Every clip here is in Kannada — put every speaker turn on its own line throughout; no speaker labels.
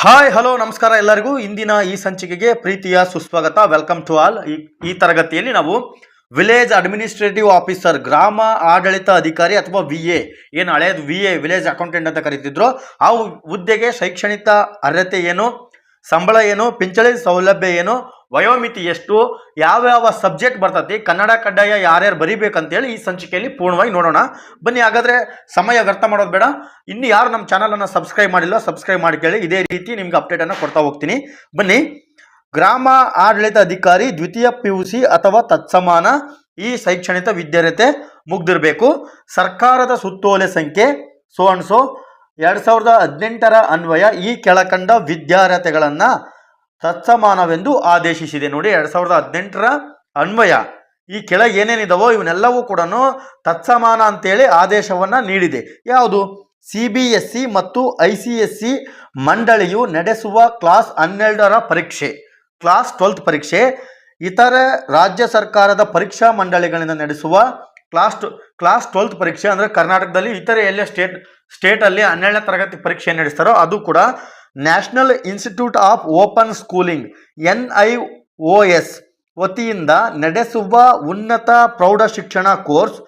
ಹಾಯ್ ಹಲೋ ನಮಸ್ಕಾರ ಎಲ್ಲರಿಗೂ. ಇಂದಿನ ಈ ಸಂಚಿಕೆಗೆ ಪ್ರೀತಿಯ ಸುಸ್ವಾಗತ. Welcome to all. ಈ ತರಗತಿಯಲ್ಲಿ ನಾವು ವಿಲೇಜ್ ಅಡ್ಮಿನಿಸ್ಟ್ರೇಟಿವ್ ಆಫೀಸರ್, ಗ್ರಾಮ ಆಡಳಿತ ಅಧಿಕಾರಿ ಅಥವಾ VA, ಏನು ಹಳೆಯದು VA ವಿಲೇಜ್ ಅಕೌಂಟೆಂಟ್ ಅಂತ ಕರೀತಿದ್ರು, ಆ ಹುದ್ದೆಗೆ ಶೈಕ್ಷಣಿಕ ಅರ್ಹತೆ ಏನು, ಸಂಬಳ ಏನು, ಪಿಂಚಣಿ ಸೌಲಭ್ಯ ಏನು, ವಯೋಮಿತಿ ಎಷ್ಟು, ಯಾವ್ಯಾವ ಸಬ್ಜೆಕ್ಟ್ ಬರ್ತತಿ, ಕನ್ನಡ ಕಡ್ಡಾಯ ಯಾರ್ಯಾರು ಬರೀಬೇಕಂತೇಳಿ ಈ ಸಂಚಿಕೆಯಲ್ಲಿ ಪೂರ್ಣವಾಗಿ ನೋಡೋಣ. ಬನ್ನಿ, ಹಾಗಾದರೆ ಸಮಯ ವ್ಯರ್ಥ ಮಾಡೋದು ಬೇಡ. ಇನ್ನು ಯಾರು ನಮ್ಮ ಚಾನಲನ್ನು ಸಬ್ಸ್ಕ್ರೈಬ್ ಮಾಡಿಲ್ಲ ಸಬ್ಸ್ಕ್ರೈಬ್ ಮಾಡ್ಕೊಳ್ಳಿ. ಇದೇ ರೀತಿ ನಿಮ್ಗೆ ಅಪ್ಡೇಟನ್ನು ಕೊಡ್ತಾ ಹೋಗ್ತೀನಿ. ಬನ್ನಿ, ಗ್ರಾಮ ಆಡಳಿತ ಅಧಿಕಾರಿ ದ್ವಿತೀಯ PUC ಅಥವಾ ತತ್ಸಮಾನ ಈ ಶೈಕ್ಷಣಿಕ ವಿದ್ಯಾರ್ಹತೆ ಮುಗ್ದಿರಬೇಕು. ಸರ್ಕಾರದ ಸುತ್ತೋಲೆ ಸಂಖ್ಯೆ ಸೋ ಅಂಡ್ ಸೋ 2018ರ ಅನ್ವಯ ಈ ಕೆಳಕಂಡ ವಿದ್ಯಾರ್ಹತೆಗಳನ್ನು ತತ್ಸಮಾನವೆಂದು ಆದೇಶಿಸಿದೆ. ನೋಡಿ, 2018ರ ಅನ್ವಯ ಈ ಕೆಳಗೆ ಏನೇನಿದಾವೋ ಇವನ್ನೆಲ್ಲವೂ ಕೂಡ ತತ್ಸಮಾನ ಅಂತೇಳಿ ಆದೇಶವನ್ನು ನೀಡಿದೆ. ಯಾವುದು? CBSE ಮತ್ತು ICSE ಮಂಡಳಿಯು ನಡೆಸುವ ಕ್ಲಾಸ್ 12ರ ಪರೀಕ್ಷೆ, ಕ್ಲಾಸ್ 12th ಪರೀಕ್ಷೆ, ಇತರ ರಾಜ್ಯ ಸರ್ಕಾರದ ಪರೀಕ್ಷಾ ಮಂಡಳಿಗಳಿಂದ ನಡೆಸುವ ಕ್ಲಾಸ್ 12th ಪರೀಕ್ಷೆ ಅಂದರೆ ಕರ್ನಾಟಕದಲ್ಲಿ ಇತರೆ ಎಲ್ಲ ಸ್ಟೇಟಲ್ಲಿ 12ನೇ ತರಗತಿ ಪರೀಕ್ಷೆ ನಡೆಸ್ತಾರೋ ಅದು ಕೂಡ national institute of open schooling NIOS ವತಿಯಿಂದ ನಡೆಸುವ ಉನ್ನತ ಪ್ರೌಢ ಶಿಕ್ಷಣ ಕೋರ್ಸ್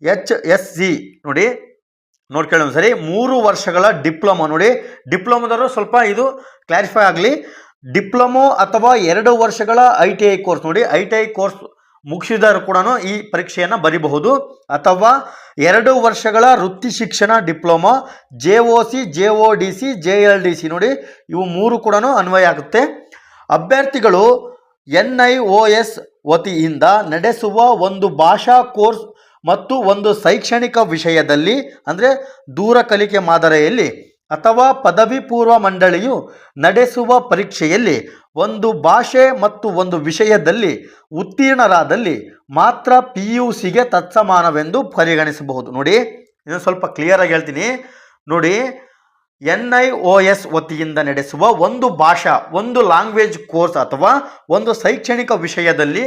HSC ನೋಡ್ಕೊಳ್ಳೋಣ ಸರಿ. 3 ವರ್ಷಗಳ ಡಿಪ್ಲೊಮಾ. ನೋಡಿ, ಡಿಪ್ಲೊಮಾದವರು ಸ್ವಲ್ಪ ಇದು ಕ್ಲಾರಿಫೈ ಆಗಲಿ. ಡಿಪ್ಲೊಮೊ ಅಥವಾ 2 ವರ್ಷಗಳ ITI ಕೋರ್ಸ್. ನೋಡಿ, ITI ಕೋರ್ಸ್ ಮುಗಿಸಿದರೂ ಕೂಡ ಈ ಪರೀಕ್ಷೆಯನ್ನು ಬರೀಬಹುದು. ಅಥವಾ 2 ವರ್ಷಗಳ ವೃತ್ತಿ ಶಿಕ್ಷಣ ಡಿಪ್ಲೊಮಾ JOC, JODC, JLDC. ನೋಡಿ, ಇವು 3 ಕೂಡ ಅನ್ವಯ ಆಗುತ್ತೆ. ಅಭ್ಯರ್ಥಿಗಳು NIOS ವತಿಯಿಂದ ನಡೆಸುವ ಒಂದು ಭಾಷಾ ಕೋರ್ಸ್ ಮತ್ತು ಒಂದು ಶೈಕ್ಷಣಿಕ ವಿಷಯದಲ್ಲಿ ಅಂದರೆ ದೂರ ಕಲಿಕೆ ಮಾದರಿಯಲ್ಲಿ ಅಥವಾ ಪದವಿ ಪೂರ್ವ ಮಂಡಳಿಯು ನಡೆಸುವ ಪರೀಕ್ಷೆಯಲ್ಲಿ ಒಂದು ಭಾಷೆ ಮತ್ತು ಒಂದು ವಿಷಯದಲ್ಲಿ ಉತ್ತೀರ್ಣರಾದಲ್ಲಿ ಮಾತ್ರ PUCಗೆ ತತ್ಸಮಾನವೆಂದು ಪರಿಗಣಿಸಬಹುದು. ನೋಡಿ, ಇದನ್ನು ಸ್ವಲ್ಪ ಕ್ಲಿಯರಾಗಿ ಹೇಳ್ತೀನಿ. ನೋಡಿ, NIOS ವತಿಯಿಂದ ನಡೆಸುವ ಒಂದು ಭಾಷಾ, ಒಂದು ಲ್ಯಾಂಗ್ವೇಜ್ ಕೋರ್ಸ್ ಅಥವಾ ಒಂದು ಶೈಕ್ಷಣಿಕ ವಿಷಯದಲ್ಲಿ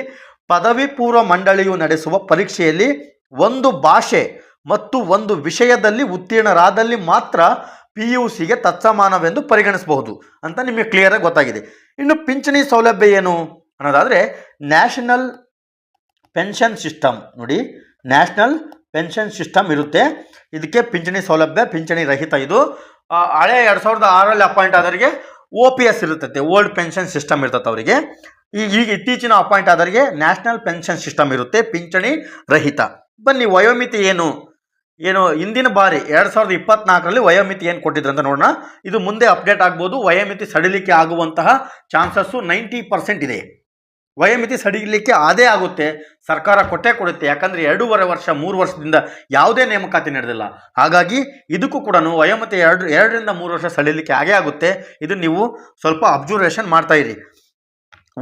ಪದವಿ ಪೂರ್ವ ಮಂಡಳಿಯು ನಡೆಸುವ ಪರೀಕ್ಷೆಯಲ್ಲಿ ಒಂದು ಭಾಷೆ ಮತ್ತು ಒಂದು ವಿಷಯದಲ್ಲಿ ಉತ್ತೀರ್ಣರಾದಲ್ಲಿ ಮಾತ್ರ PUCಗೆ ತತ್ಸಮಾನವೆಂದು ಪರಿಗಣಿಸಬಹುದು ಅಂತ ನಿಮಗೆ ಕ್ಲಿಯರಾಗಿ ಗೊತ್ತಾಗಿದೆ. ಇನ್ನು ಪಿಂಚಣಿ ಸೌಲಭ್ಯ ಏನು ಅನ್ನೋದಾದರೆ ನ್ಯಾಷನಲ್ ಪೆನ್ಷನ್ ಸಿಸ್ಟಮ್. ನೋಡಿ, ನ್ಯಾಷನಲ್ ಪೆನ್ಷನ್ ಸಿಸ್ಟಮ್ ಇರುತ್ತೆ. ಇದಕ್ಕೆ ಪಿಂಚಣಿ ಸೌಲಭ್ಯ, ಪಿಂಚಣಿ ರಹಿತ. ಇದು ಹಳೆ 2006ರಲ್ಲಿ ಅಪಾಯಿಂಟ್ ಆದವರಿಗೆ OPS ಇರುತ್ತದೆ, ಓಲ್ಡ್ ಪೆನ್ಷನ್ ಸಿಸ್ಟಮ್ ಇರ್ತದೆ ಅವರಿಗೆ. ಈಗ ಇತ್ತೀಚಿನ ಅಪಾಯಿಂಟ್ ಆದವರಿಗೆ ನ್ಯಾಷನಲ್ ಪೆನ್ಷನ್ ಸಿಸ್ಟಮ್ ಇರುತ್ತೆ, ಪಿಂಚಣಿ ರಹಿತ. ಬನ್ನಿ, ವಯೋಮಿತಿ ಏನು ಹಿಂದಿನ ಬಾರಿ 2024ರಲ್ಲಿ ವಯೋಮಿತಿ ಏನು ಕೊಟ್ಟಿದ್ರು ಅಂತ ನೋಡೋಣ. ಇದು ಮುಂದೆ ಅಪ್ಡೇಟ್ ಆಗ್ಬೋದು. ವಯೋಮಿತಿ ಸಡಿಲಿಕೆ ಆಗುವಂತಹ ಚಾನ್ಸಸ್ಸು 90% ಇದೆ. ವಯೋಮಿತಿ ಸಡಿಲಿಕ್ಕೆ ಅದೇ ಆಗುತ್ತೆ, ಸರ್ಕಾರ ಕೊಡುತ್ತೆ. ಯಾಕಂದರೆ 2.5 ವರ್ಷ 3 ವರ್ಷದಿಂದ ಯಾವುದೇ ನೇಮಕಾತಿ ನಡೆದಿಲ್ಲ. ಹಾಗಾಗಿ ಇದಕ್ಕೂ ಕೂಡ ವಯೋಮಿತಿ 2ರಿಂದ 3 ವರ್ಷ ಸಡಿಲಿಕ್ಕೆ ಆಗೇ ಆಗುತ್ತೆ. ಇದು ನೀವು ಸ್ವಲ್ಪ ಅಬ್ಸರ್ವೇಷನ್ ಮಾಡ್ತಾ ಇರಿ.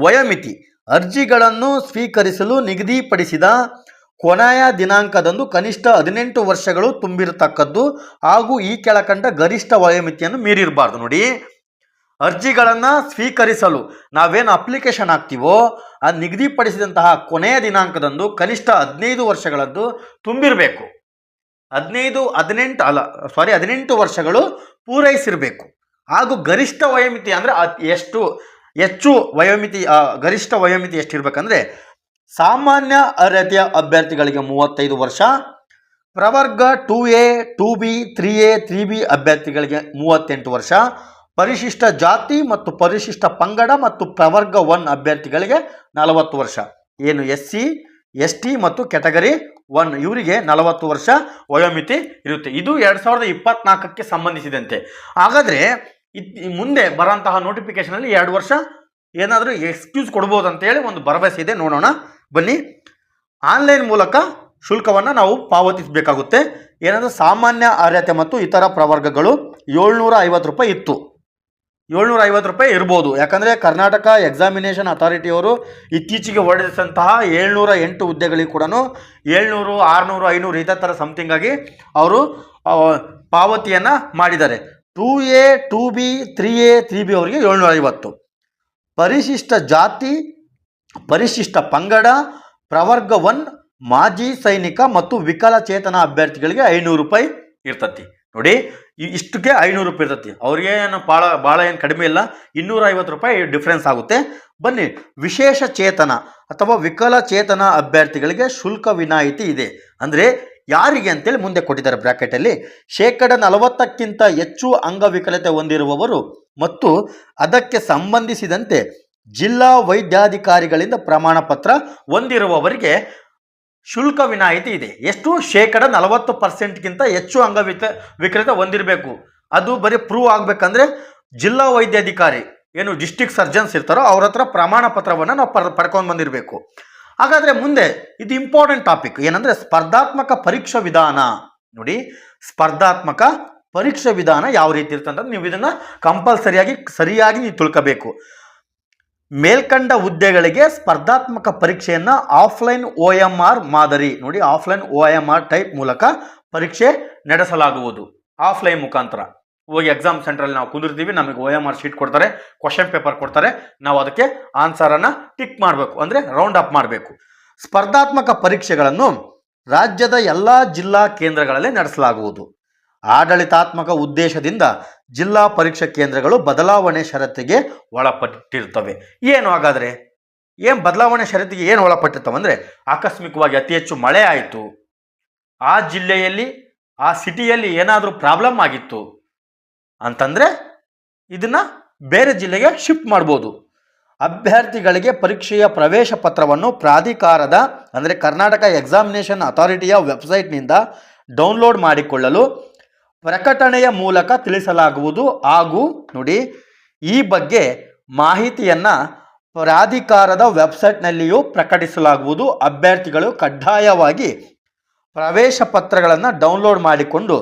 ವಯೋಮಿತಿ ಅರ್ಜಿಗಳನ್ನು ಸ್ವೀಕರಿಸಲು ನಿಗದಿಪಡಿಸಿದ ಕೊನೆಯ ದಿನಾಂಕದಂದು ಕನಿಷ್ಠ 18 ವರ್ಷಗಳು ತುಂಬಿರತಕ್ಕದ್ದು ಹಾಗೂ ಈ ಕೆಳಕಂಡ ಗರಿಷ್ಠ ವಯೋಮಿತಿಯನ್ನು ಮೀರಿರಬಾರ್ದು. ನೋಡಿ, ಅರ್ಜಿಗಳನ್ನು ಸ್ವೀಕರಿಸಲು ನಾವೇನು ಅಪ್ಲಿಕೇಶನ್ ಹಾಕ್ತೀವೋ ಅದು ನಿಗದಿಪಡಿಸಿದಂತಹ ಕೊನೆಯ ದಿನಾಂಕದಂದು ಕನಿಷ್ಠ 15 ವರ್ಷಗಳದ್ದು ತುಂಬಿರಬೇಕು. 18 ವರ್ಷಗಳು ಪೂರೈಸಿರಬೇಕು. ಹಾಗೂ ಗರಿಷ್ಠ ವಯೋಮಿತಿ ಅಂದರೆ ಹೆಚ್ಚು ವಯೋಮಿತಿ, ಗರಿಷ್ಠ ವಯೋಮಿತಿ ಎಷ್ಟಿರಬೇಕಂದ್ರೆ ಸಾಮಾನ್ಯ ಅರ್ಹತೆಯ ಅಭ್ಯರ್ಥಿಗಳಿಗೆ 35 ವರ್ಷ, ಪ್ರವರ್ಗ 2A, 2B, 3A, 3B ಅಭ್ಯರ್ಥಿಗಳಿಗೆ 38 ವರ್ಷ, ಪರಿಶಿಷ್ಟ ಜಾತಿ ಮತ್ತು ಪರಿಶಿಷ್ಟ ಪಂಗಡ ಮತ್ತು ಪ್ರವರ್ಗ 1 ಅಭ್ಯರ್ಥಿಗಳಿಗೆ 40 ವರ್ಷ. ಏನು SC, ST ಮತ್ತು ಕ್ಯಾಟಗರಿ 1 ಇವರಿಗೆ 40 ವರ್ಷ ವಯೋಮಿತಿ ಇರುತ್ತೆ. ಇದು 2024ಕ್ಕೆ ಸಂಬಂಧಿಸಿದಂತೆ. ಹಾಗಾದರೆ ಮುಂದೆ ಬರೋಂತಹ ನೋಟಿಫಿಕೇಶನಲ್ಲಿ 2 ವರ್ಷ ಏನಾದರೂ ಎಕ್ಸ್ಕ್ಯೂಸ್ ಕೊಡ್ಬೋದು ಅಂತೇಳಿ ಒಂದು ಭರವಸೆ ಇದೆ. ನೋಡೋಣ ಬನ್ನಿ. ಆನ್ಲೈನ್ ಮೂಲಕ ಶುಲ್ಕವನ್ನು ನಾವು ಪಾವತಿಸಬೇಕಾಗುತ್ತೆ. ಏನಾದರೂ ಸಾಮಾನ್ಯ ಅರ್ಹತೆ ಮತ್ತು ಇತರ ಪ್ರವರ್ಗಗಳು 750 ರೂಪಾಯಿ ಇತ್ತು, 750 ರೂಪಾಯಿ ಇರ್ಬೋದು. ಯಾಕಂದರೆ ಕರ್ನಾಟಕ ಎಕ್ಸಾಮಿನೇಷನ್ ಅಥಾರಿಟಿಯವರು ಇತ್ತೀಚೆಗೆ ಹೊರಡಿಸಿದಂತಹ 708 ಹುದ್ದೆಗಳಿಗೆ ಕೂಡ 700, 600, 500 ಇದೇ ಥರ ಸಮಥಿಂಗ್ ಆಗಿ ಅವರು ಪಾವತಿಯನ್ನು ಮಾಡಿದ್ದಾರೆ. 2A, 2B, 3A, 3B ಅವರಿಗೆ 750. ಪರಿಶಿಷ್ಟ ಜಾತಿ, ಪರಿಶಿಷ್ಟ ಪಂಗಡ, ಪ್ರವರ್ಗ 1, ಮಾಜಿ ಸೈನಿಕ ಮತ್ತು ವಿಕಲಚೇತನ ಅಭ್ಯರ್ಥಿಗಳಿಗೆ 500 ರೂಪಾಯಿ ಇರ್ತತಿ. ನೋಡಿ, ಇಷ್ಟಕ್ಕೆ 500 ರೂಪಾಯಿ ಇರ್ತೈತಿ. ಅವ್ರಿಗೆ ಏನು ಭಾಳ ಏನು ಕಡಿಮೆ ಇಲ್ಲ, 250 ರೂಪಾಯಿ ಡಿಫ್ರೆನ್ಸ್ ಆಗುತ್ತೆ. ಬನ್ನಿ, ವಿಶೇಷ ಚೇತನ ಅಥವಾ ವಿಕಲಚೇತನ ಅಭ್ಯರ್ಥಿಗಳಿಗೆ ಶುಲ್ಕ ವಿನಾಯಿತಿ ಇದೆ. ಅಂದರೆ ಯಾರಿಗೆ ಅಂತೇಳಿ ಮುಂದೆ ಕೊಟ್ಟಿದ್ದಾರೆ ಬ್ರಾಕೆಟಲ್ಲಿ. 40%ಕ್ಕಿಂತ ಹೆಚ್ಚು ಅಂಗವಿಕಲತೆ ಹೊಂದಿರುವವರು ಮತ್ತು ಅದಕ್ಕೆ ಸಂಬಂಧಿಸಿದಂತೆ ಜಿಲ್ಲಾ ವೈದ್ಯಾಧಿಕಾರಿಗಳಿಂದ ಪ್ರಮಾಣ ಪತ್ರ ಹೊಂದಿರುವವರಿಗೆ ಶುಲ್ಕ ವಿನಾಯಿತಿ ಇದೆ. ಎಷ್ಟು? 40%ಕ್ಕಿಂತ ಹೆಚ್ಚು ವಿಕಲತೆ ಹೊಂದಿರಬೇಕು. ಅದು ಬರೀ ಪ್ರೂವ್ ಆಗಬೇಕಂದ್ರೆ ಜಿಲ್ಲಾ ವೈದ್ಯಾಧಿಕಾರಿ ಏನು ಡಿಸ್ಟ್ರಿಕ್ಟ್ ಸರ್ಜನ್ಸ್ ಇರ್ತಾರೋ ಅವ್ರ ಹತ್ರ ಪ್ರಮಾಣ ಪತ್ರವನ್ನು ನಾವು ಪಡ್ಕೊಂಡು ಬಂದಿರಬೇಕು. ಹಾಗಾದರೆ ಮುಂದೆ ಇದು ಇಂಪಾರ್ಟೆಂಟ್ ಟಾಪಿಕ್ ಏನಂದರೆ ಸ್ಪರ್ಧಾತ್ಮಕ ಪರೀಕ್ಷಾ ವಿಧಾನ. ನೋಡಿ, ಸ್ಪರ್ಧಾತ್ಮಕ ಪರೀಕ್ಷಾ ವಿಧಾನ ಯಾವ ರೀತಿ ಇರ್ತಂದ್ರೆ ನೀವು ಇದನ್ನು ಸರಿಯಾಗಿ ನೀವು ತಿಳ್ಕೋಬೇಕು. ಮೇಲ್ಕಂಡ ಹುದ್ದೆಗಳಿಗೆ ಸ್ಪರ್ಧಾತ್ಮಕ ಪರೀಕ್ಷೆಯನ್ನು ಆಫ್ಲೈನ್ OMR ಮಾದರಿ, ನೋಡಿ ಆಫ್ಲೈನ್ OMR ಟೈಪ್ ಮೂಲಕ ಪರೀಕ್ಷೆ ನಡೆಸಲಾಗುವುದು. ಆಫ್ಲೈನ್ ಮುಖಾಂತರ ಹೋಗಿ ಎಕ್ಸಾಮ್ ಸೆಂಟ್ರಲ್ಲಿ ನಾವು ಕುಂದಿರ್ತೀವಿ, ನಮಗೆ OMR ಶೀಟ್ ಕೊಡ್ತಾರೆ, ಕ್ವಶನ್ ಪೇಪರ್ ಕೊಡ್ತಾರೆ, ನಾವು ಅದಕ್ಕೆ ಆನ್ಸರನ್ನು ಟಿಕ್ ಮಾಡಬೇಕು, ಅಂದರೆ ರೌಂಡ್ ಅಪ್ ಮಾಡಬೇಕು. ಸ್ಪರ್ಧಾತ್ಮಕ ಪರೀಕ್ಷೆಗಳನ್ನು ರಾಜ್ಯದ ಎಲ್ಲ ಜಿಲ್ಲಾ ಕೇಂದ್ರಗಳಲ್ಲಿ ನಡೆಸಲಾಗುವುದು. ಆಡಳಿತಾತ್ಮಕ ಉದ್ದೇಶದಿಂದ ಜಿಲ್ಲಾ ಪರೀಕ್ಷಾ ಕೇಂದ್ರಗಳು ಬದಲಾವಣೆ ಷರತ್ತಿಗೆ ಒಳಪಟ್ಟಿರ್ತವೆ. ಏನು ಹಾಗಾದರೆ ಏನು ಬದಲಾವಣೆ ಷರತ್ತಿಗೆ ಏನು ಒಳಪಟ್ಟಿರ್ತವೆ ಅಂದರೆ, ಆಕಸ್ಮಿಕವಾಗಿ ಅತಿ ಹೆಚ್ಚು ಮಳೆ ಆಯಿತು, ಆ ಜಿಲ್ಲೆಯಲ್ಲಿ ಆ ಸಿಟಿಯಲ್ಲಿ ಏನಾದರೂ ಪ್ರಾಬ್ಲಮ್ ಆಗಿತ್ತು ಅಂತಂದರೆ ಇದನ್ನು ಬೇರೆ ಜಿಲ್ಲೆಗೆ ಶಿಫ್ಟ್ ಮಾಡ್ಬೋದು. ಅಭ್ಯರ್ಥಿಗಳಿಗೆ ಪರೀಕ್ಷೆಯ ಪ್ರವೇಶ ಪತ್ರವನ್ನು ಪ್ರಾಧಿಕಾರದ ಅಂದರೆ ಕರ್ನಾಟಕ ಎಕ್ಸಾಮಿನೇಷನ್ ಅಥಾರಿಟಿಯ ವೆಬ್ಸೈಟ್ನಿಂದ ಡೌನ್ಲೋಡ್ ಮಾಡಿಕೊಳ್ಳಲು ಪ್ರಕಟಣೆಯ ಮೂಲಕ ತಿಳಿಸಲಾಗುವುದು. ಹಾಗೂ ನೋಡಿ, ಈ ಬಗ್ಗೆ ಮಾಹಿತಿಯನ್ನು ಪ್ರಾಧಿಕಾರದ ವೆಬ್ಸೈಟ್ನಲ್ಲಿಯೂ ಪ್ರಕಟಿಸಲಾಗುವುದು. ಅಭ್ಯರ್ಥಿಗಳು ಕಡ್ಡಾಯವಾಗಿ ಪ್ರವೇಶ ಪತ್ರಗಳನ್ನು ಡೌನ್ಲೋಡ್ ಮಾಡಿಕೊಂಡು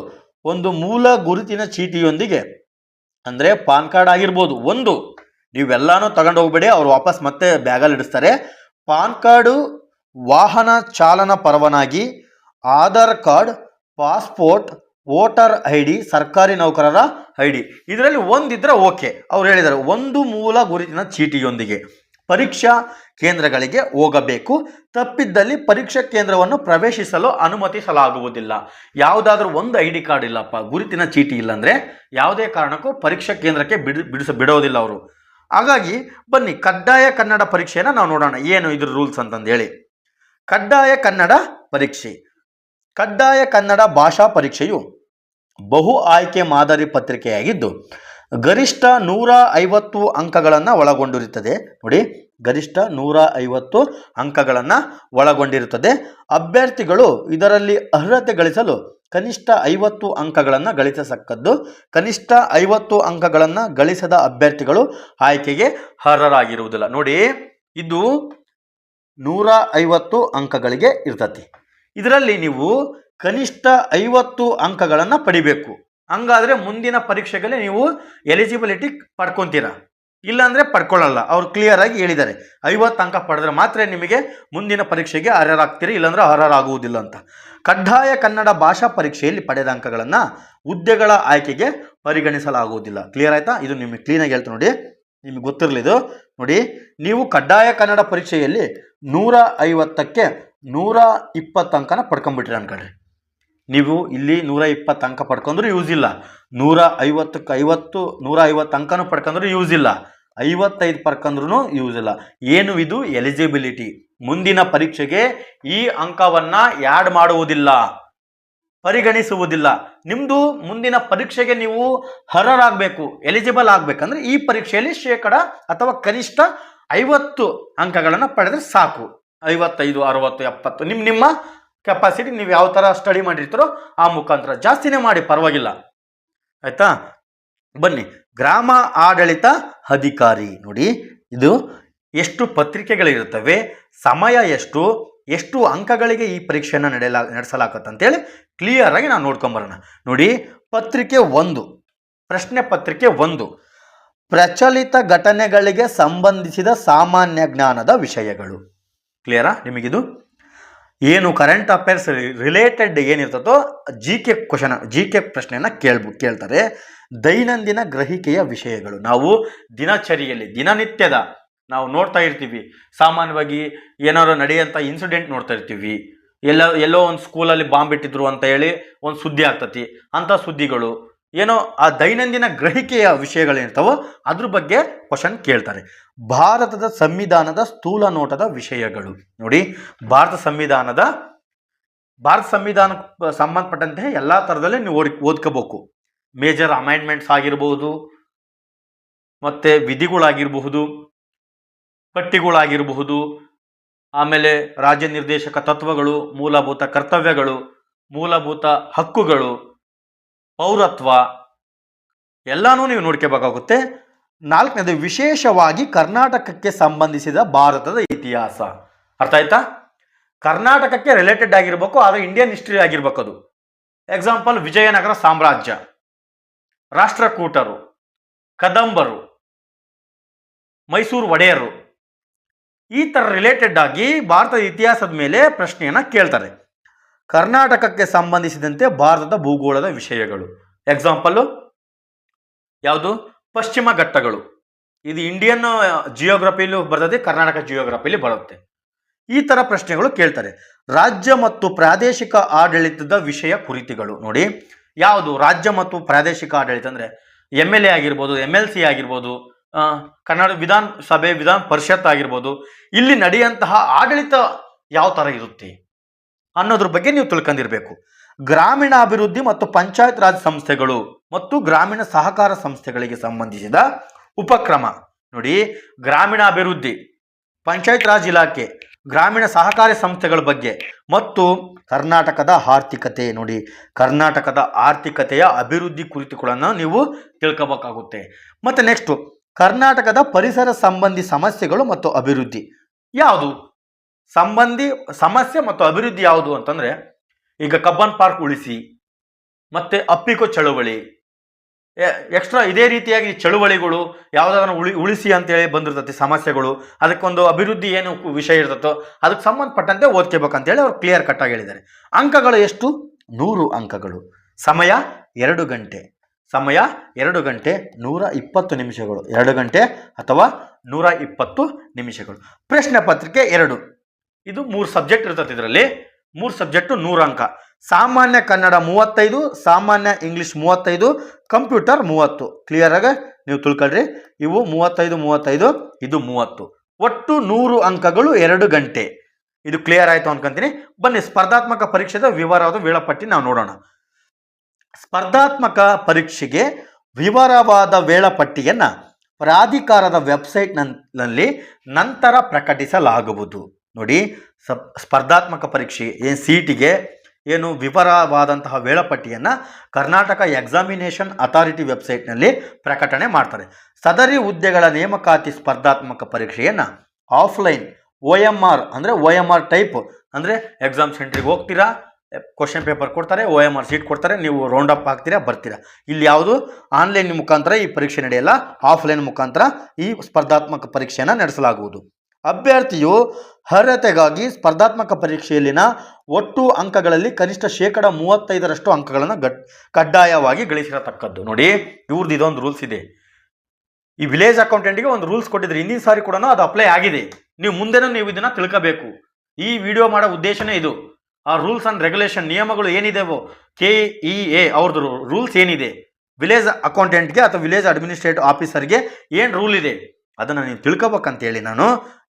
ಒಂದು ಮೂಲ ಗುರುತಿನ ಚೀಟಿಯೊಂದಿಗೆ, ಅಂದರೆ ಪಾನ್ ಕಾರ್ಡ್ ಆಗಿರ್ಬೋದು, ಒಂದು ನೀವೆಲ್ಲಾನು ತಗೊಂಡು ಹೋಗ್ಬೇಡಿ, ಅವ್ರು ವಾಪಸ್ ಮತ್ತೆ ಬ್ಯಾಗಲ್ಲಿ ಇಡಿಸ್ತಾರೆ. ಪಾನ್ ಕಾರ್ಡು, ವಾಹನ ಚಾಲನಾ ಪರವಾನಗಿ, Aadhaar card, passport, voter ID, ಸರ್ಕಾರಿ ನೌಕರರ ID, ಇದರಲ್ಲಿ ಒಂದಿದ್ರೆ ಓಕೆ. ಅವ್ರು ಹೇಳಿದ್ದಾರೆ ಒಂದು ಮೂಲ ಗುರುತಿನ ಚೀಟಿಯೊಂದಿಗೆ ಪರೀಕ್ಷಾ ಕೇಂದ್ರಗಳಿಗೆ ಹೋಗಬೇಕು. ತಪ್ಪಿದ್ದಲ್ಲಿ ಪರೀಕ್ಷಾ ಕೇಂದ್ರವನ್ನು ಪ್ರವೇಶಿಸಲು ಅನುಮತಿಸಲಾಗುವುದಿಲ್ಲ. ಯಾವುದಾದ್ರೂ ಒಂದು ID ಕಾರ್ಡ್ ಇಲ್ಲಪ್ಪ, ಗುರುತಿನ ಚೀಟಿ ಇಲ್ಲಾಂದರೆ ಯಾವುದೇ ಕಾರಣಕ್ಕೂ ಪರೀಕ್ಷಾ ಕೇಂದ್ರಕ್ಕೆ ಬಿಡೋದಿಲ್ಲ ಅವರು. ಹಾಗಾಗಿ ಬನ್ನಿ, ಕಡ್ಡಾಯ ಕನ್ನಡ ಪರೀಕ್ಷೆಯನ್ನು ನಾವು ನೋಡೋಣ, ಏನು ಇದ್ರ ರೂಲ್ಸ್ ಅಂತಂದು ಹೇಳಿ. ಕಡ್ಡಾಯ ಕನ್ನಡ ಪರೀಕ್ಷೆ. ಕಡ್ಡಾಯ ಕನ್ನಡ ಭಾಷಾ ಪರೀಕ್ಷೆಯು ಬಹು ಆಯ್ಕೆ ಮಾದರಿ ಪತ್ರಿಕೆಯಾಗಿದ್ದು ಗರಿಷ್ಠ 150 ಅಂಕಗಳನ್ನು ಒಳಗೊಂಡಿರುತ್ತದೆ. ನೋಡಿ, ಗರಿಷ್ಠ 150 ಅಂಕಗಳನ್ನು ಒಳಗೊಂಡಿರುತ್ತದೆ. ಅಭ್ಯರ್ಥಿಗಳು ಇದರಲ್ಲಿ ಅರ್ಹತೆ ಗಳಿಸಲು ಕನಿಷ್ಠ 50 ಅಂಕಗಳನ್ನು ಗಳಿಸತಕ್ಕದ್ದು. ಕನಿಷ್ಠ 50 ಅಂಕಗಳನ್ನು ಗಳಿಸದ ಅಭ್ಯರ್ಥಿಗಳು ಆಯ್ಕೆಗೆ ಅರ್ಹರಾಗಿರುವುದಿಲ್ಲ. ನೋಡಿ, ಇದು 150 ಅಂಕಗಳಿಗೆ ಇರ್ತತಿ. ಇದರಲ್ಲಿ ನೀವು ಕನಿಷ್ಠ 50 ಅಂಕಗಳನ್ನು ಪಡಿಬೇಕು. ಹಂಗಾದರೆ ಮುಂದಿನ ಪರೀಕ್ಷೆಗೆ ನೀವು ಎಲಿಜಿಬಿಲಿಟಿ ಪಡ್ಕೊತೀರ, ಇಲ್ಲಾಂದರೆ ಪಡ್ಕೊಳ್ಳಲ್ಲ. ಅವ್ರು ಕ್ಲಿಯರಾಗಿ ಹೇಳಿದ್ದಾರೆ 50 ಅಂಕ ಪಡೆದ್ರೆ ಮಾತ್ರ ನಿಮಗೆ ಮುಂದಿನ ಪರೀಕ್ಷೆಗೆ ಅರ್ಹರಾಗ್ತೀರಿ, ಇಲ್ಲಾಂದ್ರೆ ಅರ್ಹರಾಗುವುದಿಲ್ಲ ಅಂತ. ಕಡ್ಡಾಯ ಕನ್ನಡ ಭಾಷಾ ಪರೀಕ್ಷೆಯಲ್ಲಿ ಪಡೆದ ಅಂಕಗಳನ್ನು ಹುದ್ದೆಗಳ ಆಯ್ಕೆಗೆ ಪರಿಗಣಿಸಲಾಗುವುದಿಲ್ಲ. ಕ್ಲಿಯರ್ ಆಯ್ತಾ? ಇದು ನಿಮಗೆ ಕ್ಲೀನಾಗಿ ಹೇಳ್ತೀನಿ ನೋಡಿ, ನಿಮಗೆ ಗೊತ್ತಿರಲಿದು. ನೋಡಿ, ನೀವು ಕಡ್ಡಾಯ ಕನ್ನಡ ಪರೀಕ್ಷೆಯಲ್ಲಿ 150ಕ್ಕೆ 120 ಅಂಕನ ಪಡ್ಕೊಂಡ್ಬಿಟ್ರಿ ಅನ್ಕೊಳ್ರಿ. ನೀವು ಇಲ್ಲಿ 120 ಅಂಕ ಪಡ್ಕೊಂಡ್ರೂ ಯೂಸ್ ಇಲ್ಲ, 150ಕ್ಕೆ 150 ಅಂಕನೂ ಪಡ್ಕೊಂಡ್ರೂ ಯೂಸ್ ಇಲ್ಲ, 55 ಪಡ್ಕೊಂಡ್ರೂ ಯೂಸ್ ಇಲ್ಲ. ಏನು ಇದು? ಎಲಿಜಿಬಿಲಿಟಿ. ಮುಂದಿನ ಪರೀಕ್ಷೆಗೆ ಈ ಅಂಕವನ್ನು ಆ್ಯಡ್ ಮಾಡುವುದಿಲ್ಲ, ಪರಿಗಣಿಸುವುದಿಲ್ಲ. ನಿಮ್ಮದು ಮುಂದಿನ ಪರೀಕ್ಷೆಗೆ ನೀವು ಅರ್ಹರಾಗಬೇಕು, ಎಲಿಜಿಬಲ್ ಆಗಬೇಕಂದ್ರೆ ಈ ಪರೀಕ್ಷೆಯಲ್ಲಿ ಶೇಕಡ ಅಥವಾ ಕನಿಷ್ಠ 50 ಅಂಕಗಳನ್ನು ಪಡೆದ್ರೆ ಸಾಕು. 55, 60, 70 ನಿಮ್ಮ ಕೆಪಾಸಿಟಿ, ನೀವು ಯಾವ ಥರ ಸ್ಟಡಿ ಮಾಡಿರ್ತೀರೋ ಆ ಮುಖಾಂತರ ಜಾಸ್ತಿನೇ ಮಾಡಿ, ಪರವಾಗಿಲ್ಲ. ಆಯಿತಾ? ಬನ್ನಿ, ಗ್ರಾಮ ಆಡಳಿತ ಅಧಿಕಾರಿ. ನೋಡಿ, ಇದು ಎಷ್ಟು ಪತ್ರಿಕೆಗಳಿರುತ್ತವೆ, ಸಮಯ ಎಷ್ಟು ಅಂಕಗಳಿಗೆ ಈ ಪರೀಕ್ಷೆಯನ್ನು ನಡೆಸಲಾಗತ್ತಂತೇಳಿ ಕ್ಲಿಯರಾಗಿ ನಾವು ನೋಡ್ಕೊಂಬರೋಣ. ನೋಡಿ, ಪತ್ರಿಕೆ 1, ಪ್ರಶ್ನೆ ಪತ್ರಿಕೆ 1, ಪ್ರಚಲಿತ ಘಟನೆಗಳಿಗೆ ಸಂಬಂಧಿಸಿದ ಸಾಮಾನ್ಯ ಜ್ಞಾನದ ವಿಷಯಗಳು. ಕ್ಲಿಯರಾ ನಿಮಗಿದು? ಏನು ಕರೆಂಟ್ ಅಫೇರ್ಸ್ ರಿಲೇಟೆಡ್ ಏನಿರ್ತದೋ ಜಿ ಕೆ ಪ್ರಶ್ನೆಯನ್ನು ಕೇಳ್ತಾರೆ. ದೈನಂದಿನ ಗ್ರಹಿಕೆಯ ವಿಷಯಗಳು. ನಾವು ದಿನಚರಿಯಲ್ಲಿ ದಿನನಿತ್ಯದ ನಾವು ನೋಡ್ತಾ ಇರ್ತೀವಿ, ಸಾಮಾನ್ಯವಾಗಿ ಏನಾದ್ರು ನಡೆಯುವಂಥ ಇನ್ಸಿಡೆಂಟ್ ನೋಡ್ತಾ ಇರ್ತೀವಿ. ಎಲ್ಲೋ ಒಂದು ಸ್ಕೂಲಲ್ಲಿ ಬಾಂಬ್ ಇಟ್ಟಿದ್ರು ಅಂತ ಹೇಳಿ ಒಂದು ಸುದ್ದಿ ಆಗ್ತತಿ, ಅಂಥ ಸುದ್ದಿಗಳು ಏನೋ ಆ ದೈನಂದಿನ ಗ್ರಹಿಕೆಯ ವಿಷಯಗಳೇನಿರ್ತಾವೋ ಅದ್ರ ಬಗ್ಗೆ ಕ್ವಶನ್ ಕೇಳ್ತಾರೆ. ಭಾರತದ ಸಂವಿಧಾನದ ಸ್ಥೂಲ ನೋಟದ ವಿಷಯಗಳು ನೋಡಿ. ಭಾರತ ಸಂವಿಧಾನಕ್ಕೆ ಸಂಬಂಧಪಟ್ಟಂತೆ ಎಲ್ಲ ಥರದಲ್ಲೇ ನೀವು ಓದ್ಕೋಬೇಕು. ಮೇಜರ್ ಅಮೆಂಡ್ಮೆಂಟ್ಸ್ ಆಗಿರ್ಬೋದು, ಮತ್ತು ವಿಧಿಗಳಾಗಿರಬಹುದು, ಪಟ್ಟಿಗಳಾಗಿರಬಹುದು, ಆಮೇಲೆ ರಾಜ್ಯ ನಿರ್ದೇಶಕ ತತ್ವಗಳು, ಮೂಲಭೂತ ಕರ್ತವ್ಯಗಳು, ಮೂಲಭೂತ ಹಕ್ಕುಗಳು, ಪೌರತ್ವ ಎಲ್ಲನೂ ನೀವು ನೋಡ್ಕೋಬೇಕಾಗುತ್ತೆ. 4ನೇದು ವಿಶೇಷವಾಗಿ ಕರ್ನಾಟಕಕ್ಕೆ ಸಂಬಂಧಿಸಿದ ಭಾರತದ ಇತಿಹಾಸ. ಅರ್ಥ ಆಯ್ತಾ? ಕರ್ನಾಟಕಕ್ಕೆ ರಿಲೇಟೆಡ್ ಆಗಿರ್ಬೇಕು, ಆದರೆ ಇಂಡಿಯನ್ ಹಿಸ್ಟ್ರಿ ಆಗಿರ್ಬೇಕು ಅದು. ಎಕ್ಸಾಂಪಲ್, ವಿಜಯನಗರ ಸಾಮ್ರಾಜ್ಯ, ರಾಷ್ಟ್ರಕೂಟರು, ಕದಂಬರು, ಮೈಸೂರು ಒಡೆಯರು, ಈ ಥರ ರಿಲೇಟೆಡ್ ಆಗಿ ಭಾರತದ ಇತಿಹಾಸದ ಮೇಲೆ ಪ್ರಶ್ನೆಯನ್ನು ಕೇಳ್ತಾರೆ. ಕರ್ನಾಟಕಕ್ಕೆ ಸಂಬಂಧಿಸಿದಂತೆ ಭಾರತದ ಭೂಗೋಳದ ವಿಷಯಗಳು. ಎಕ್ಸಾಂಪಲ್ಲು ಯಾವುದು? ಪಶ್ಚಿಮ ಘಟ್ಟಗಳು. ಇದು ಇಂಡಿಯನ್ ಜಿಯೋಗ್ರಫಿಲೂ ಬರ್ತದೆ, ಕರ್ನಾಟಕ ಜಿಯೋಗ್ರಫಿಲಿ ಬರುತ್ತೆ. ಈ ಥರ ಪ್ರಶ್ನೆಗಳು ಕೇಳ್ತಾರೆ. ರಾಜ್ಯ ಮತ್ತು ಪ್ರಾದೇಶಿಕ ಆಡಳಿತದ ವಿಷಯ ಕುರಿತುಗಳು ನೋಡಿ. ಯಾವುದು ರಾಜ್ಯ ಮತ್ತು ಪ್ರಾದೇಶಿಕ ಆಡಳಿತ ಅಂದರೆ MLA ಆಗಿರ್ಬೋದು, MLC ಆಗಿರ್ಬೋದು, ಕರ್ನಾಟಕ ವಿಧಾನಸಭೆ, ವಿಧಾನ ಪರಿಷತ್ ಆಗಿರ್ಬೋದು. ಇಲ್ಲಿ ನಡೆಯುವಂತಹ ಆಡಳಿತ ಯಾವ ಥರ ಇರುತ್ತೆ ಅನ್ನೋದ್ರ ಬಗ್ಗೆ ನೀವು ತಿಳ್ಕೊಂಡಿರಬೇಕು. ಗ್ರಾಮೀಣಾಭಿವೃದ್ಧಿ ಮತ್ತು ಪಂಚಾಯತ್ ರಾಜ್ ಸಂಸ್ಥೆಗಳು ಮತ್ತು ಗ್ರಾಮೀಣ ಸಹಕಾರ ಸಂಸ್ಥೆಗಳಿಗೆ ಸಂಬಂಧಿಸಿದ ಉಪಕ್ರಮ ನೋಡಿ. ಗ್ರಾಮೀಣಾಭಿವೃದ್ಧಿ, ಪಂಚಾಯತ್ ರಾಜ್ ಇಲಾಖೆ, ಗ್ರಾಮೀಣ ಸಹಕಾರಿ ಸಂಸ್ಥೆಗಳ ಬಗ್ಗೆ ಮತ್ತು ಕರ್ನಾಟಕದ ಆರ್ಥಿಕತೆ ನೋಡಿ. ಕರ್ನಾಟಕದ ಆರ್ಥಿಕತೆಯ ಅಭಿವೃದ್ಧಿ ಕುರಿತುಗಳನ್ನು ನೀವು ತಿಳ್ಕೋಬೇಕಾಗುತ್ತೆ. ಮತ್ತು ನೆಕ್ಸ್ಟು ಕರ್ನಾಟಕದ ಪರಿಸರ ಸಂಬಂಧಿ ಸಮಸ್ಯೆಗಳು ಮತ್ತು ಅಭಿವೃದ್ಧಿ. ಯಾವುದು ಸಮಸ್ಯೆ ಮತ್ತು ಅಭಿವೃದ್ಧಿ ಯಾವುದು ಅಂತಂದರೆ, ಈಗ ಕಬ್ಬನ್ ಪಾರ್ಕ್ ಉಳಿಸಿ, ಮತ್ತು ಅಪ್ಪಿಕೋ ಚಳುವಳಿ, ಎಕ್ಸ್ಟ್ರಾ ಇದೇ ರೀತಿಯಾಗಿ ಚಳುವಳಿಗಳು ಯಾವುದಾದ್ರೂ ಉಳಿಸಿ ಅಂತೇಳಿ ಬಂದಿರ್ತೈತಿ ಸಮಸ್ಯೆಗಳು. ಅದಕ್ಕೊಂದು ಅಭಿವೃದ್ಧಿ ಏನು ವಿಷಯ ಇರ್ತತೋ ಅದಕ್ಕೆ ಸಂಬಂಧಪಟ್ಟಂತೆ ಓದ್ಕೋಬೇಕಂತೇಳಿ ಅವ್ರು ಕ್ಲಿಯರ್ ಕಟ್ಟಾಗಿ ಹೇಳಿದ್ದಾರೆ. ಅಂಕಗಳು ಎಷ್ಟು? 100 ಅಂಕಗಳು. ಸಮಯ 2 ಗಂಟೆ. ಸಮಯ 2 ಗಂಟೆ 120 ನಿಮಿಷಗಳು. 2 ಗಂಟೆ ಅಥವಾ 120 ನಿಮಿಷಗಳು. ಪ್ರಶ್ನೆ ಪತ್ರಿಕೆ 2. ಇದು 3 ಸಬ್ಜೆಕ್ಟ್ ಇರ್ತದೆ. ಇದರಲ್ಲಿ 3 ಸಬ್ಜೆಕ್ಟು 100 ಅಂಕ. ಸಾಮಾನ್ಯ ಕನ್ನಡ 35, ಸಾಮಾನ್ಯ ಇಂಗ್ಲೀಷ್ 35, ಕಂಪ್ಯೂಟರ್ 30. ಕ್ಲಿಯರ್ ಆಗಿ ನೀವು ತಿಳ್ಕೊಳ್ರಿ. ಇವು 35, ಇದು 30. ಒಟ್ಟು 100 ಅಂಕಗಳು 2 ಗಂಟೆ. ಇದು ಕ್ಲಿಯರ್ ಆಯಿತು ಅನ್ಕೊಂತೀನಿ. ಬನ್ನಿ ಸ್ಪರ್ಧಾತ್ಮಕ ಪರೀಕ್ಷೆದ ವಿವರವಾದ ವೇಳಾಪಟ್ಟಿ ನಾವು ನೋಡೋಣ. ಸ್ಪರ್ಧಾತ್ಮಕ ಪರೀಕ್ಷೆಗೆ ವಿವರವಾದ ವೇಳಾಪಟ್ಟಿಯನ್ನು ಪ್ರಾಧಿಕಾರದ ವೆಬ್ಸೈಟ್ನಲ್ಲಿ ನಂತರ ಪ್ರಕಟಿಸಲಾಗುವುದು. ನೋಡಿ, ಸ್ಪರ್ಧಾತ್ಮಕ ಪರೀಕ್ಷೆ CETಗೆ ಏನು ವಿವರವಾದಂತಹ ವೇಳಾಪಟ್ಟಿಯನ್ನು ಕರ್ನಾಟಕ ಎಕ್ಸಾಮಿನೇಷನ್ ಅಥಾರಿಟಿ ವೆಬ್ಸೈಟ್ನಲ್ಲಿ ಪ್ರಕಟಣೆ ಮಾಡ್ತಾರೆ. ಸದರಿ ಹುದ್ದೆಗಳ ನೇಮಕಾತಿ ಸ್ಪರ್ಧಾತ್ಮಕ ಪರೀಕ್ಷೆಯನ್ನು ಆಫ್ಲೈನ್ OMR ಅಂದರೆ OMR ಟೈಪ್ ಅಂದರೆ ಎಕ್ಸಾಮ್ ಸೆಂಟ್ರಿಗೆ ಹೋಗ್ತೀರಾ, ಕ್ವಶನ್ ಪೇಪರ್ ಕೊಡ್ತಾರೆ, OMR ಶೀಟ್ ಕೊಡ್ತಾರೆ, ನೀವು ರೌಂಡ್ ಅಪ್ ಹಾಕ್ತೀರಾ, ಬರ್ತೀರಾ. ಇಲ್ಲಿ ಯಾವುದು ಆನ್ಲೈನ್ ಮುಖಾಂತರ ಈ ಪರೀಕ್ಷೆ ನಡೆಯಲ್ಲ, ಆಫ್ಲೈನ್ ಮುಖಾಂತರ ಈ ಸ್ಪರ್ಧಾತ್ಮಕ ಪರೀಕ್ಷೆಯನ್ನು ನಡೆಸಲಾಗುವುದು. ಅಭ್ಯರ್ಥಿಯು ಅರ್ಹತೆಗಾಗಿ ಸ್ಪರ್ಧಾತ್ಮಕ ಪರೀಕ್ಷೆಯಲ್ಲಿನ ಒಟ್ಟು ಅಂಕಗಳಲ್ಲಿ ಕನಿಷ್ಠ 35% ಅಂಕಗಳನ್ನು ಕಡ್ಡಾಯವಾಗಿ ಗಳಿಸಿರತಕ್ಕದ್ದು. ನೋಡಿ, ಇವ್ರದ್ದು ಇದೊಂದು ರೂಲ್ಸ್ ಇದೆ. ಈ ವಿಲೇಜ್ ಅಕೌಂಟೆಂಟ್ಗೆ ಒಂದು ರೂಲ್ಸ್ ಕೊಟ್ಟಿದ್ರೆ ಹಿಂದಿನ ಸಾರಿ ಕೂಡ ಅದು ಅಪ್ಲೈ ಆಗಿದೆ. ನೀವು ಮುಂದೆನೂ ನೀವು ಇದನ್ನು ತಿಳ್ಕೋಬೇಕು. ಈ ವಿಡಿಯೋ ಮಾಡೋ ಉದ್ದೇಶನೇ ಇದು. ಆ ರೂಲ್ಸ್ ಆ್ಯಂಡ್ ರೆಗ್ಯುಲೇಷನ್ ನಿಯಮಗಳು ಏನಿದೆವೋ KEA ಅವ್ರದ್ದು ರೂಲ್ಸ್ ಏನಿದೆ, ವಿಲೇಜ್ ಅಕೌಂಟೆಂಟ್ಗೆ ಅಥವಾ ವಿಲೇಜ್ ಅಡ್ಮಿನಿಸ್ಟ್ರೇಟಿವ್ ಆಫೀಸರ್ಗೆ ಏನು ರೂಲ್ ಇದೆ ಅದನ್ನು ನೀವು ತಿಳ್ಕೊಬೇಕಂತೇಳಿ ನಾನು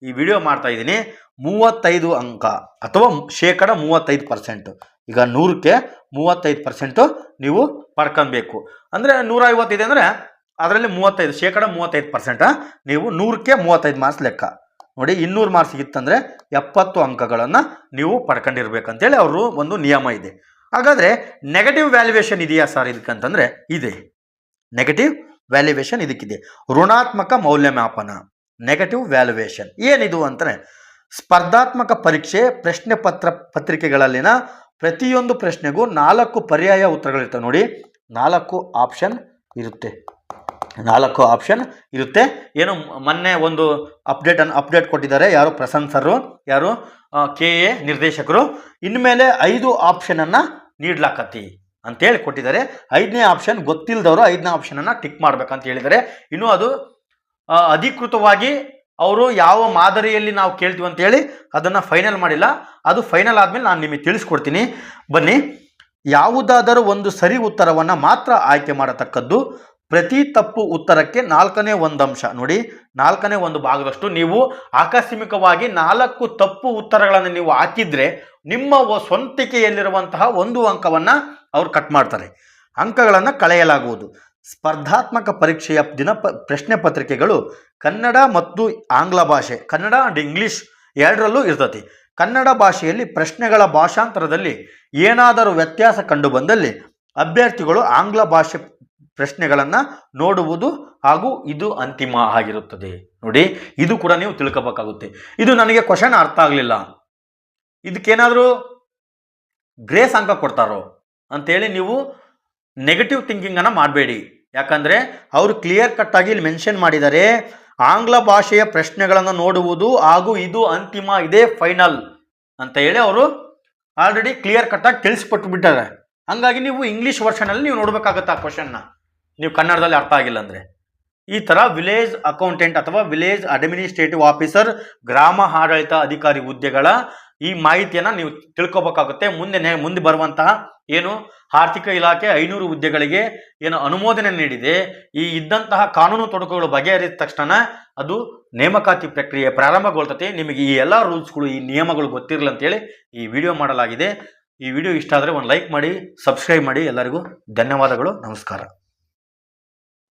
ಈ ವಿಡಿಯೋ ಮಾಡ್ತಾ ಇದ್ದೀನಿ. 35 ಅಂಕ ಅಥವಾ 35%. ಈಗ 100ಕ್ಕೆ 35% ನೀವು ಪಡ್ಕೊಬೇಕು. ಅಂದರೆ 150 ಇದೆ ಅಂದರೆ ಅದರಲ್ಲಿ 35% ನೀವು 100ಕ್ಕೆ 35 ಮಾರ್ಕ್ಸ್ ಲೆಕ್ಕ. ನೋಡಿ, 200 ಮಾರ್ಕ್ಸ್ ಸಿಗುತ್ತಂದರೆ 70 ಅಂಕಗಳನ್ನು ನೀವು ಪಡ್ಕೊಂಡಿರ್ಬೇಕಂತೇಳಿ ಅವರು ಒಂದು ನಿಯಮ ಇದೆ. ಹಾಗಾದರೆ ನೆಗೆಟಿವ್ ವ್ಯಾಲ್ಯುವೇಷನ್ ಇದೆಯಾ ಸರ್ ಇದಕ್ಕಂತಂದರೆ ಇದೆ. ನೆಗೆಟಿವ್ ವ್ಯಾಲ್ಯುವೇಷನ್ ಇದಕ್ಕಿದೆ. ಋಣಾತ್ಮಕ ಮೌಲ್ಯಮಾಪನ, ನೆಗೆಟಿವ್ ವ್ಯಾಲ್ಯುವೇಷನ್ ಏನಿದು ಅಂತಾರೆ, ಸ್ಪರ್ಧಾತ್ಮಕ ಪರೀಕ್ಷೆ ಪ್ರಶ್ನೆ ಪತ್ರಿಕೆಗಳಲ್ಲಿನ ಪ್ರತಿಯೊಂದು ಪ್ರಶ್ನೆಗೂ 4 ಪರ್ಯಾಯ ಉತ್ತರಗಳಿರ್ತವೆ. ನೋಡಿ, 4 ಆಪ್ಷನ್ ಇರುತ್ತೆ. ಏನು ಮೊನ್ನೆ ಒಂದು ಅಪ್ಡೇಟ್ ಕೊಟ್ಟಿದ್ದಾರೆ ಯಾರು ಪ್ರಸನ್ನ ಸರ್, ಯಾರು KA ನಿರ್ದೇಶಕರು. ಇನ್ಮೇಲೆ 5 ಆಪ್ಷನನ್ನು ನೀಡ್ಲಾಕತ್ತಿ ಅಂತೇಳಿ ಕೊಟ್ಟಿದ್ದಾರೆ. 5ನೇ ಆಪ್ಷನ್ ಗೊತ್ತಿಲ್ಲದವರು 5ನೇ ಆಪ್ಷನನ್ನು ಟಿಕ್ ಮಾಡ್ಬೇಕಂತ ಹೇಳಿದ್ದಾರೆ. ಇನ್ನೂ ಅದು ಅಧಿಕೃತವಾಗಿ ಅವರು ಯಾವ ಮಾದರಿಯಲ್ಲಿ ನಾವು ಕೇಳ್ತೀವಿ ಅಂತೇಳಿ ಅದನ್ನು ಫೈನಲ್ ಮಾಡಿಲ್ಲ. ಅದು ಫೈನಲ್ ಆದಮೇಲೆ ನಾನು ನಿಮಗೆ ತಿಳಿಸ್ಕೊಡ್ತೀನಿ. ಬನ್ನಿ, ಯಾವುದಾದರೂ ಒಂದು ಸರಿ ಉತ್ತರವನ್ನು ಮಾತ್ರ ಆಯ್ಕೆ ಮಾಡತಕ್ಕದ್ದು. ಪ್ರತಿ ತಪ್ಪು ಉತ್ತರಕ್ಕೆ 4ನೇ 1 ಅಂಶ. ನೋಡಿ, 4ನೇ 1 ಭಾಗದಷ್ಟು ನೀವು ಆಕಸ್ಮಿಕವಾಗಿ 4 ತಪ್ಪು ಉತ್ತರಗಳನ್ನು ನೀವು ಹಾಕಿದ್ರೆ ನಿಮ್ಮ ಸ್ವಂತಿಕೆಯಲ್ಲಿರುವಂತಹ 1 ಅಂಕವನ್ನು ಅವ್ರು ಕಟ್ ಮಾಡ್ತಾರೆ, ಅಂಕಗಳನ್ನು ಕಳೆಯಲಾಗುವುದು. ಸ್ಪರ್ಧಾತ್ಮಕ ಪರೀಕ್ಷೆಯ ಪ್ರಶ್ನೆ ಪತ್ರಿಕೆಗಳು ಕನ್ನಡ ಮತ್ತು ಆಂಗ್ಲ ಭಾಷೆ, ಕನ್ನಡ ಅಂಡ್ ಇಂಗ್ಲಿಷ್ ಎರಡರಲ್ಲೂ ಇರ್ತತಿ. ಕನ್ನಡ ಭಾಷೆಯಲ್ಲಿ ಪ್ರಶ್ನೆಗಳ ಭಾಷಾಂತರದಲ್ಲಿ ಏನಾದರೂ ವ್ಯತ್ಯಾಸ ಕಂಡು ಬಂದಲ್ಲಿ ಅಭ್ಯರ್ಥಿಗಳು ಆಂಗ್ಲ ಭಾಷೆ ಪ್ರಶ್ನೆಗಳನ್ನು ನೋಡುವುದು ಹಾಗೂ ಇದು ಅಂತಿಮ ಆಗಿರುತ್ತದೆ. ನೋಡಿ, ಇದು ಕೂಡ ನೀವು ತಿಳ್ಕೋಬೇಕಾಗುತ್ತೆ. ಇದು ನನಗೆ ಕ್ವಶನ್ ಅರ್ಥ ಆಗಲಿಲ್ಲ, ಇದಕ್ಕೇನಾದರೂ ಗ್ರೇಸ್ ಅಂಕ ಕೊಡ್ತಾರೋ ಅಂತೇಳಿ ನೀವು ನೆಗೆಟಿವ್ ಥಿಂಕಿಂಗನ್ನು ಮಾಡಬೇಡಿ. ಯಾಕಂದರೆ ಅವರು ಕ್ಲಿಯರ್ ಕಟ್ಟಾಗಿ ಇಲ್ಲಿ ಮೆನ್ಷನ್ ಮಾಡಿದ್ದಾರೆ, ಆಂಗ್ಲ ಭಾಷೆಯ ಪ್ರಶ್ನೆಗಳನ್ನು ನೋಡುವುದು ಹಾಗೂ ಇದು ಅಂತಿಮ, ಇದೇ ಫೈನಲ್ ಅಂತ ಹೇಳಿ ಅವರು ಆಲ್ರೆಡಿ ಕ್ಲಿಯರ್ ಕಟ್ಟಾಗಿ ತಿಳಿಸ್ಕೊಟ್ಟು ಬಿಟ್ಟಾರೆ. ಹಾಗಾಗಿ ನೀವು ಇಂಗ್ಲೀಷ್ ವರ್ಷನಲ್ಲಿ ನೀವು ನೋಡಬೇಕಾಗತ್ತೆ ಆ ಕ್ವಶನ್ನ, ನೀವು ಕನ್ನಡದಲ್ಲಿ ಅರ್ಥ ಆಗಿಲ್ಲ ಅಂದರೆ. ಈ ಥರ ವಿಲೇಜ್ ಅಕೌಂಟೆಂಟ್ ಅಥವಾ ವಿಲೇಜ್ ಅಡ್ಮಿನಿಸ್ಟ್ರೇಟಿವ್ ಆಫೀಸರ್, ಗ್ರಾಮ ಆಡಳಿತ ಅಧಿಕಾರಿ ಹುದ್ದೆಗಳ ಈ ಮಾಹಿತಿಯನ್ನು ನೀವು ತಿಳ್ಕೊಬೇಕಾಗುತ್ತೆ. ಮುಂದೆ ಬರುವಂತಹ ಏನು ಆರ್ಥಿಕ ಇಲಾಖೆ 500 ಹುದ್ದೆಗಳಿಗೆ ಏನು ಅನುಮೋದನೆ ನೀಡಿದೆ, ಈ ಇದ್ದಂತಹ ಕಾನೂನು ತೊಡಕುಗಳು ಬಗೆಹರಿದ ತಕ್ಷಣ ಅದು ನೇಮಕಾತಿ ಪ್ರಕ್ರಿಯೆ ಪ್ರಾರಂಭಗೊಳ್ತದೆ. ನಿಮಗೆ ಈ ಎಲ್ಲ ರೂಲ್ಸ್ಗಳು, ಈ ನಿಯಮಗಳು ಗೊತ್ತಿರಲಿಲ್ಲ ಅಂತೇಳಿ ಈ ವಿಡಿಯೋ ಮಾಡಲಾಗಿದೆ. ಈ ವಿಡಿಯೋ ಇಷ್ಟ ಆದರೆ ಒಂದು ಲೈಕ್ ಮಾಡಿ, ಸಬ್ಸ್ಕ್ರೈಬ್ ಮಾಡಿ. ಎಲ್ಲರಿಗೂ ಧನ್ಯವಾದಗಳು, ನಮಸ್ಕಾರ.